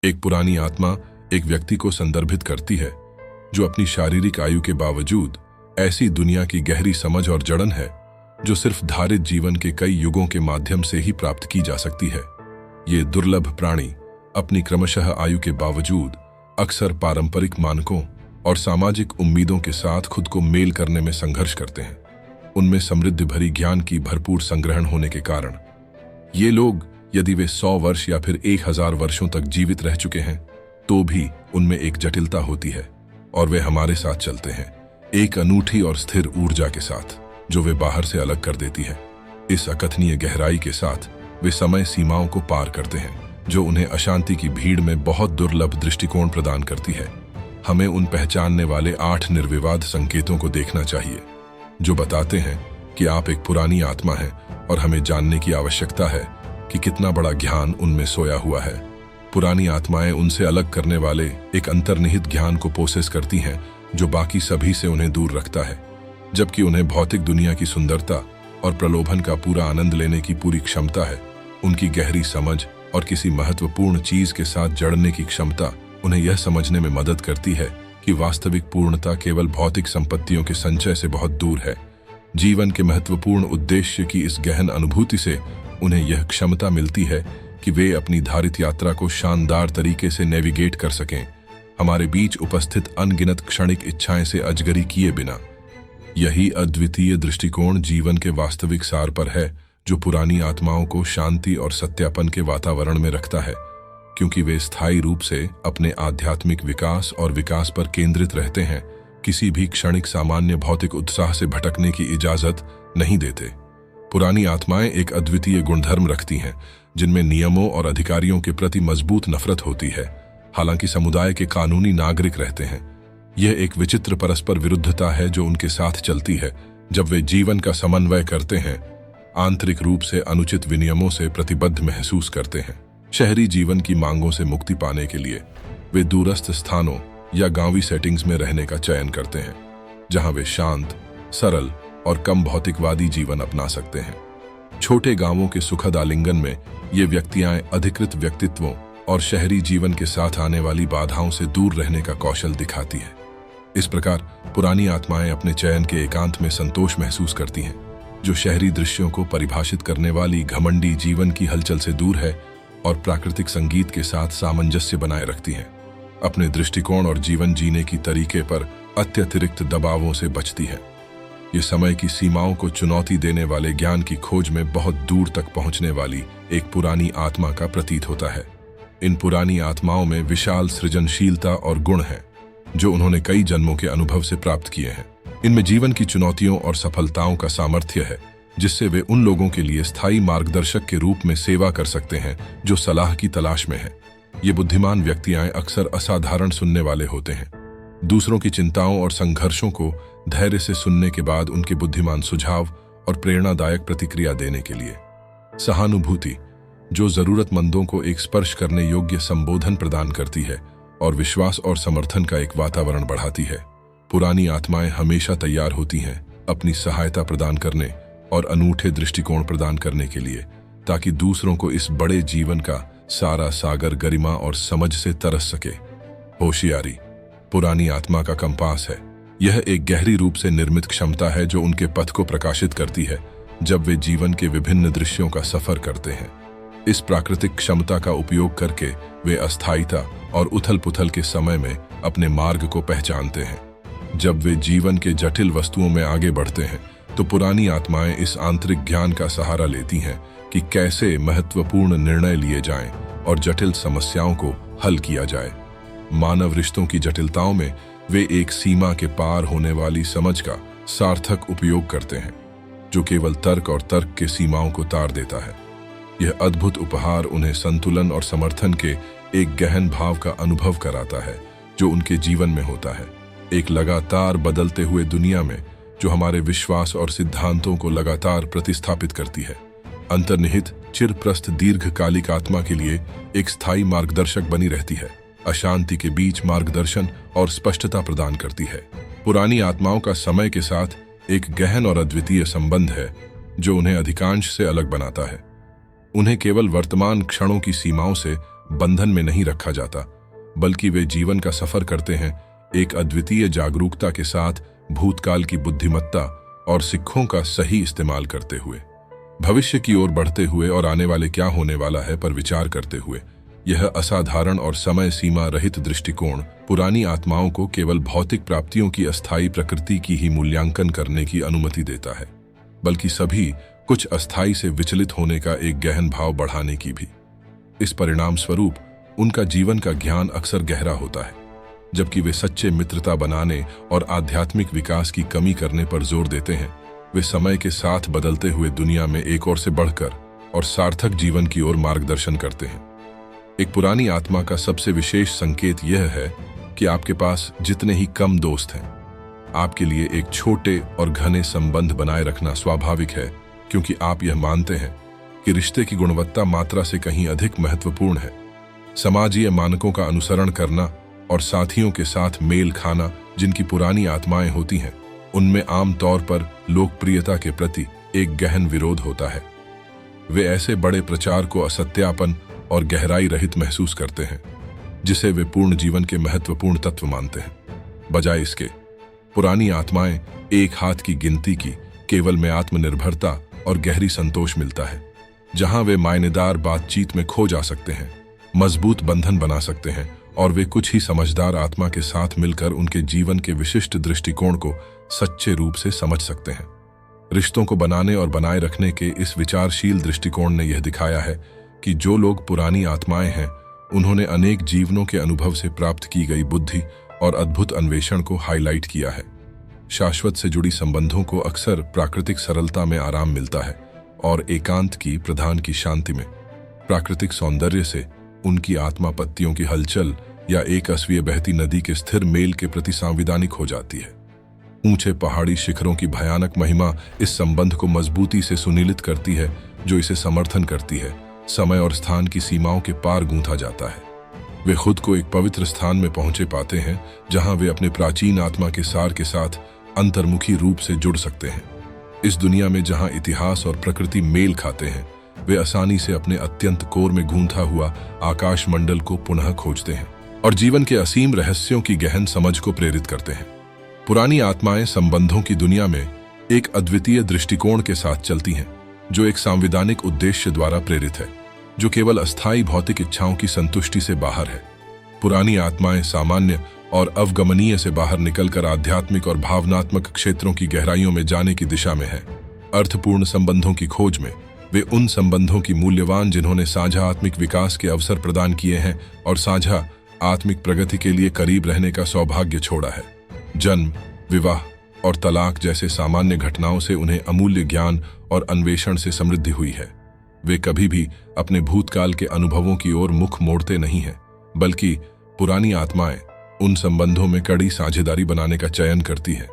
एक पुरानी आत्मा एक व्यक्ति को संदर्भित करती है जो अपनी शारीरिक आयु के बावजूद ऐसी दुनिया की गहरी समझ और जड़न है जो सिर्फ धारित जीवन के कई युगों के माध्यम से ही प्राप्त की जा सकती है। ये दुर्लभ प्राणी अपनी क्रमशः आयु के बावजूद अक्सर पारंपरिक मानकों और सामाजिक उम्मीदों के साथ खुद को मेल करने में संघर्ष करते हैं। उनमें समृद्धि भरी ज्ञान की भरपूर संग्रहण होने के कारण ये लोग, यदि वे 100 वर्ष या फिर 1000 वर्षों तक जीवित रह चुके हैं, तो भी उनमें एक जटिलता होती है और वे हमारे साथ चलते हैं, एक अनूठी और स्थिर ऊर्जा के साथ जो वे बाहर से अलग कर देती है। इस अकथनीय गहराई के साथ वे समय सीमाओं को पार करते हैं जो उन्हें अशांति की भीड़ में बहुत दुर्लभ दृष्टिकोण प्रदान करती है। हमें उन पहचानने वाले 8 निर्विवाद संकेतों को देखना चाहिए जो बताते हैं कि आप एक पुरानी आत्मा हैं और हमें जानने की आवश्यकता है कि कितना बड़ा ज्ञान उनमें सोया हुआ है। पुरानी आत्माएं उनसे अलग करने वाले एक अंतर्निहित ज्ञान को पोसेस करती हैं जो बाकी सभी से उन्हें दूर रखता है, जबकि उन्हें भौतिक दुनिया की सुंदरता और प्रलोभन का पूरा आनंद लेने की पूरी क्षमता है। उनकी गहरी समझ और किसी महत्वपूर्ण चीज के साथ जड़ने की क्षमता उन्हें यह समझने में मदद करती है कि वास्तविक पूर्णता केवल भौतिक संपत्तियों के संचय से बहुत दूर है। जीवन के महत्वपूर्ण उद्देश्य की इस गहन अनुभूति से उन्हें यह क्षमता मिलती है कि वे अपनी धारित यात्रा को शानदार तरीके से नेविगेट कर सकें, हमारे बीच उपस्थित अनगिनत क्षणिक इच्छाएं से अजगरी किए बिना। यही अद्वितीय दृष्टिकोण जीवन के वास्तविक सार पर है जो पुरानी आत्माओं को शांति और सत्यापन के वातावरण में रखता है, क्योंकि वे स्थायी रूप से अपने आध्यात्मिक विकास और विकास पर केंद्रित रहते हैं, किसी भी क्षणिक सामान्य भौतिक उत्साह से भटकने की इजाजत नहीं देते। पुरानी आत्माएं एक अद्वितीय गुणधर्म रखती हैं जिनमें नियमों और अधिकारियों के प्रति मजबूत नफरत होती है, हालांकि समुदाय के कानूनी नागरिक रहते हैं। यह एक विचित्र परस्पर विरुद्धता है जो उनके साथ चलती है जब वे जीवन का समन्वय करते हैं, आंतरिक रूप से अनुचित विनियमों से प्रतिबद्ध महसूस करते हैं। शहरी जीवन की मांगों से मुक्ति पाने के लिए वे दूरस्थ स्थानों या गांवी सेटिंग्स में रहने का चयन करते हैं, जहां वे शांत, सरल और कम भौतिकवादी जीवन अपना सकते हैं। छोटे गांवों के सुखद आलिंगन में ये व्यक्तियां अधिकृत व्यक्तित्वों और शहरी जीवन के साथ आने वाली बाधाओं से दूर रहने का कौशल दिखाती है। इस प्रकार पुरानी आत्माएं अपने चयन के एकांत में संतोष महसूस करती हैं, जो शहरी दृश्यों को परिभाषित करने वाली घमंडी जीवन की हलचल से दूर है और प्राकृतिक संगीत के साथ सामंजस्य बनाए रखती हैं। अपने दृष्टिकोण और जीवन जीने की तरीके पर अत्यतिरिक्त दबावों से बचती है। ये समय की सीमाओं को चुनौती देने वाले ज्ञान की खोज में बहुत दूर तक पहुंचने वाली एक पुरानी आत्मा का प्रतीत होता है। इन पुरानी आत्माओं में विशाल सृजनशीलता और गुण हैं जो उन्होंने कई जन्मों के अनुभव से प्राप्त किए हैं। इनमें जीवन की चुनौतियों और सफलताओं का सामर्थ्य है जिससे वे उन लोगों के लिए स्थायी मार्गदर्शक के रूप में सेवा कर सकते हैं जो सलाह की तलाश में हैं। ये बुद्धिमान व्यक्तियां अक्सर असाधारण सुनने वाले होते हैं, दूसरों की चिंताओं और संघर्षों को धैर्य से सुनने के बाद उनके बुद्धिमान सुझाव और प्रेरणादायक प्रतिक्रिया देने के लिए। सहानुभूति, जो जरूरतमंदों को एक स्पर्श करने योग्य संबोधन प्रदान करती है और विश्वास और समर्थन का एक वातावरण बढ़ाती है। पुरानी आत्माएं हमेशा तैयार होती हैं अपनी सहायता प्रदान करने और अनूठे दृष्टिकोण प्रदान करने के लिए, ताकि दूसरों को इस बड़े जीवन का सारा सागर गरिमा और समझ से तरस सके। होशियारी पुरानी आत्मा का कंपास है। यह एक गहरी रूप से निर्मित क्षमता है जो उनके पथ को प्रकाशित करती है जब वे जीवन के विभिन्न दृश्यों का सफर करते हैं। इस प्राकृतिक क्षमता का उपयोग करके वे अस्थायीता और उथल पुथल के समय में अपने मार्ग को पहचानते हैं। जब वे जीवन के जटिल वस्तुओं में आगे बढ़ते हैं तो पुरानी आत्माएं इस आंतरिक ज्ञान का सहारा लेती हैं कि कैसे महत्वपूर्ण निर्णय लिए जाएं और जटिल समस्याओं को हल किया जाए। मानव रिश्तों की जटिलताओं में वे एक सीमा के पार होने वाली समझ का सार्थक उपयोग करते हैं जो केवल तर्क और तर्क के सीमाओं को तार देता है। यह अद्भुत उपहार उन्हें संतुलन और समर्थन के एक गहन भाव का अनुभव कराता है जो उनके जीवन में होता है। एक लगातार बदलते हुए दुनिया में जो हमारे विश्वास और सिद्धांतों को लगातार प्रतिस्थापित करती है, अंतर्निहित चिरप्रस्थ दीर्घकालिक आत्मा के लिए एक स्थायी मार्गदर्शक बनी रहती है, अशांति के बीच मार्गदर्शन और स्पष्टता प्रदान करती है। पुरानी आत्माओं का समय के साथ एक गहन और अद्वितीय संबंध है जो उन्हें अधिकांश से अलग बनाता है। उन्हें केवल वर्तमान क्षणों की सीमाओं से बंधन में नहीं रखा जाता, बल्कि वे जीवन का सफर करते हैं एक अद्वितीय जागरूकता के साथ, भूतकाल की बुद्धिमत्ता और सिक्खों का सही इस्तेमाल करते हुए, भविष्य की ओर बढ़ते हुए और आने वाले क्या होने वाला है पर विचार करते हुए। यह असाधारण और समय सीमा रहित दृष्टिकोण पुरानी आत्माओं को केवल भौतिक प्राप्तियों की अस्थायी प्रकृति की ही मूल्यांकन करने की अनुमति देता है, बल्कि सभी कुछ अस्थायी से विचलित होने का एक गहन भाव बढ़ाने की भी। इस परिणाम स्वरूप उनका जीवन का ज्ञान अक्सर गहरा होता है, जबकि वे सच्चे मित्रता बनाने और आध्यात्मिक विकास की कमी करने पर जोर देते हैं। वे समय के साथ बदलते हुए दुनिया में एक और से बढ़कर और सार्थक जीवन की ओर मार्गदर्शन करते हैं। एक पुरानी आत्मा का सबसे विशेष संकेत यह है कि आपके पास जितने ही कम दोस्त हैं, आपके लिए एक छोटे और घने संबंध बनाए रखना स्वाभाविक है, क्योंकि आप यह मानते हैं कि रिश्ते की गुणवत्ता मात्रा से कहीं अधिक महत्वपूर्ण है। समाजीय मानकों का अनुसरण करना और साथियों के साथ मेल खाना जिनकी पुरानी आत्माएं होती हैं, उनमें आम तौर पर लोकप्रियता के प्रति एक गहन विरोध होता है। वे ऐसे बड़े प्रचार को असत्यापन और गहराई रहित महसूस करते हैं, जिसे वे पूर्ण जीवन के महत्वपूर्ण तत्व मानते हैं। बजाय इसके, पुरानी आत्माएं एक हाथ की गिनती की केवल में आत्मनिर्भरता और गहरी संतोष मिलता है, जहां वे मायनेदार बातचीत में खो जा सकते हैं, मजबूत बंधन बना सकते हैं और वे कुछ ही समझदार आत्मा के साथ मिलकर उनके जीवन के विशिष्ट दृष्टिकोण को सच्चे रूप से समझ सकते हैं। रिश्तों को बनाने और बनाए रखने के इस विचारशील दृष्टिकोण ने यह दिखाया है कि जो लोग पुरानी आत्माएं हैं, उन्होंने अनेक जीवनों के अनुभव से प्राप्त की गई बुद्धि और अद्भुत अन्वेषण को हाईलाइट किया है। शाश्वत से जुड़ी संबंधों को अक्सर प्राकृतिक सरलता में आराम मिलता है और एकांत की प्रधान की शांति में। प्राकृतिक सौंदर्य से उनकी आत्मा पत्तियों की हलचल या एक असवीय बहती नदी के स्थिर मेल के प्रति संविधानिक हो जाती है। ऊंचे पहाड़ी शिखरों की भयानक महिमा इस संबंध को मजबूती से सुनिलित करती है, जो इसे समर्थन करती है। समय और स्थान की सीमाओं के पार गूंथा जाता है। वे खुद को एक पवित्र स्थान में पहुंचे पाते हैं, जहां वे अपने प्राचीन आत्मा के सार के साथ अंतर्मुखी रूप से जुड़ सकते हैं। इस दुनिया में जहां इतिहास और प्रकृति मेल खाते हैं, वे आसानी से अपने अत्यंत कोर में गूंथा हुआ आकाश मंडल को पुनः खोजते हैं और जीवन के असीम रहस्यों की गहन समझ को प्रेरित करते हैं। पुरानी आत्माएं संबंधों की दुनिया में एक अद्वितीय दृष्टिकोण के साथ चलती हैं, जो एक सांविधानिक उद्देश्य द्वारा प्रेरित है, जो केवल अस्थायी भौतिक इच्छाओं की संतुष्टि से बाहर है। पुरानी आत्माएं सामान्य और अवगमनीय से बाहर निकलकर आध्यात्मिक और भावनात्मक क्षेत्रों की गहराइयों में जाने की दिशा में है। अर्थपूर्ण संबंधों की खोज में वे उन संबंधों की मूल्यवान जिन्होंने साझा आत्मिक विकास के अवसर प्रदान किए हैं और साझा आत्मिक प्रगति के लिए करीब रहने का सौभाग्य छोड़ा है। जन्म, विवाह और तलाक जैसे सामान्य घटनाओं से उन्हें अमूल्य ज्ञान और अन्वेषण से समृद्धि हुई है। वे कभी भी अपने भूतकाल के अनुभवों की ओर मुख मोड़ते नहीं हैं, बल्कि पुरानी आत्माएं उन संबंधों में कड़ी साझेदारी बनाने का चयन करती हैं,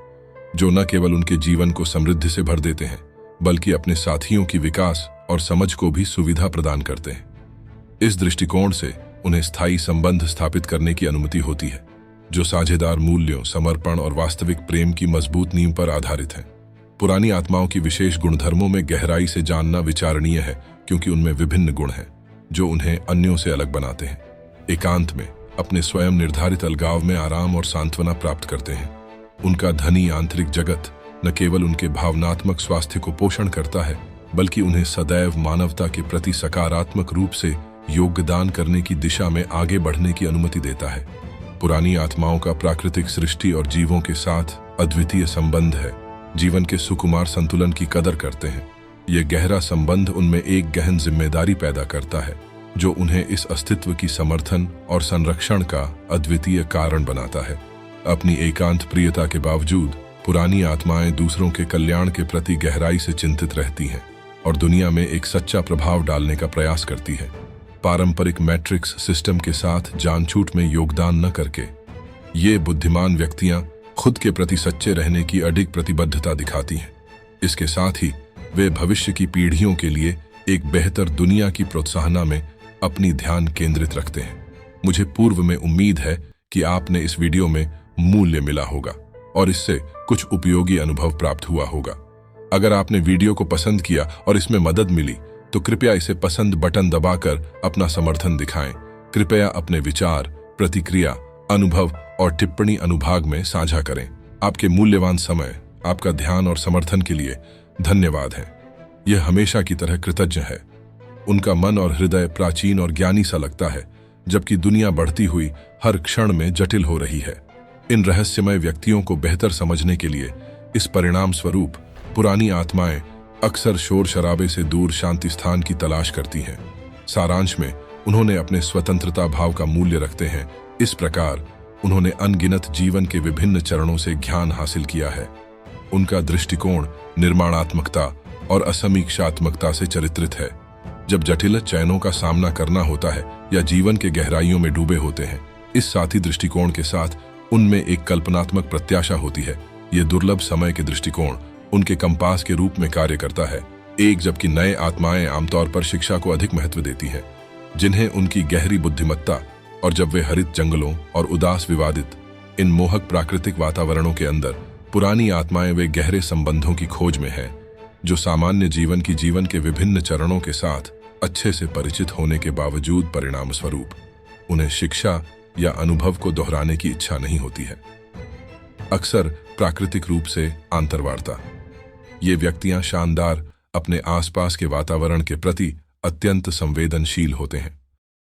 जो न केवल उनके जीवन को समृद्धि से भर देते हैं, बल्कि अपने साथियों की विकास और समझ को भी सुविधा प्रदान करते हैं। इस दृष्टिकोण से उन्हें स्थायी संबंध स्थापित करने की अनुमति होती है, जो साझेदार मूल्यों, समर्पण और वास्तविक प्रेम की मजबूत नींव पर आधारित हैं। पुरानी आत्माओं की विशेष गुणधर्मों में गहराई से जानना विचारणीय है, क्योंकि उनमें विभिन्न गुण हैं जो उन्हें अन्यों से अलग बनाते हैं। एकांत में अपने स्वयं निर्धारित अलगाव में आराम और सांत्वना प्राप्त करते हैं। उनका धनी आंतरिक जगत न केवल उनके भावनात्मक स्वास्थ्य को पोषण करता है, बल्कि उन्हें सदैव मानवता के प्रति सकारात्मक रूप से योगदान करने की दिशा में आगे बढ़ने की अनुमति देता है। पुरानी आत्माओं का प्राकृतिक सृष्टि और जीवों के साथ अद्वितीय संबंध है। जीवन के सुकुमार संतुलन की कदर करते हैं। यह गहरा संबंध उनमें एक गहन जिम्मेदारी पैदा करता है, जो उन्हें इस अस्तित्व की समर्थन और संरक्षण का अद्वितीय कारण बनाता है। अपनी एकांत प्रियता के बावजूद पुरानी आत्माएं दूसरों के कल्याण के प्रति गहराई से चिंतित रहती हैं और दुनिया में एक सच्चा प्रभाव डालने का प्रयास करती है। पारंपरिक मैट्रिक्स सिस्टम के साथ जानछूट में योगदान न करके ये बुद्धिमान व्यक्तियां खुद के प्रति सच्चे रहने की अडिग प्रतिबद्धता दिखाती हैं। इसके साथ ही वे भविष्य की पीढ़ियों के लिए एक बेहतर दुनिया की प्रोत्साहना में अपनी ध्यान केंद्रित रखते हैं। मुझे पूर्व में उम्मीद है कि आपने इस वीडियो में मूल्य मिला होगा और इससे कुछ उपयोगी अनुभव प्राप्त हुआ होगा। अगर आपने वीडियो को पसंद किया और इसमें मदद मिली, तो कृपया इसे पसंद बटन दबाकर अपना समर्थन दिखाएं। कृपया अपने विचार, प्रतिक्रिया, अनुभव और टिप्पणी अनुभाग में साझा करें। आपके मूल्यवान समय, आपका ध्यान और समर्थन के लिए धन्यवाद है। यह हमेशा की तरह कृतज्ञ है। उनका मन और हृदय प्राचीन और ज्ञानी सा लगता है, जबकि दुनिया बढ़ती हुई हर क्षण में जटिल हो रही है। इन रहस्यमय व्यक्तियों को बेहतर समझने के लिए इस परिणाम स्वरूप पुरानी आत्माएं अक्सर शोर शराबे से दूर शांति स्थान की तलाश करती हैं। सारांश में उन्होंने अपने स्वतंत्रता भाव का मूल्य रखते हैं। इस प्रकार उन्होंने अनगिनत जीवन के विभिन्न चरणों से ज्ञान हासिल किया है। उनका दृष्टिकोण निर्माणात्मकता और असमीक्षात्मकता से चरित्रित है। जब जटिल चयनों का सामना करना होता है या जीवन के गहराइयों में डूबे होते हैं, इस साथी दृष्टिकोण के साथ उनमें एक कल्पनात्मक प्रत्याशा होती है। ये दुर्लभ समय के दृष्टिकोण उनके कंपास के रूप में कार्य करता है। जबकि नए आत्माएं आमतौर पर शिक्षा को अधिक महत्व देती हैं, जिन्हें उनकी गहरी बुद्धिमत्ता और जब वे हरित जंगलों और उदास विवादित इन मोहक प्राकृतिक वातावरणों के अंदर, पुरानी आत्माएं वे गहरे संबंधों की खोज में हैं, जो सामान्य जीवन के विभिन्न चरणों के साथ अच्छे से परिचित होने के बावजूद परिणाम स्वरूप उन्हें शिक्षा या अनुभव को दोहराने की इच्छा नहीं होती है। अक्सर प्राकृतिक रूप से आंतरवार्ता। ये व्यक्तियां शानदार, अपने आसपास के वातावरण के प्रति अत्यंत संवेदनशील होते हैं।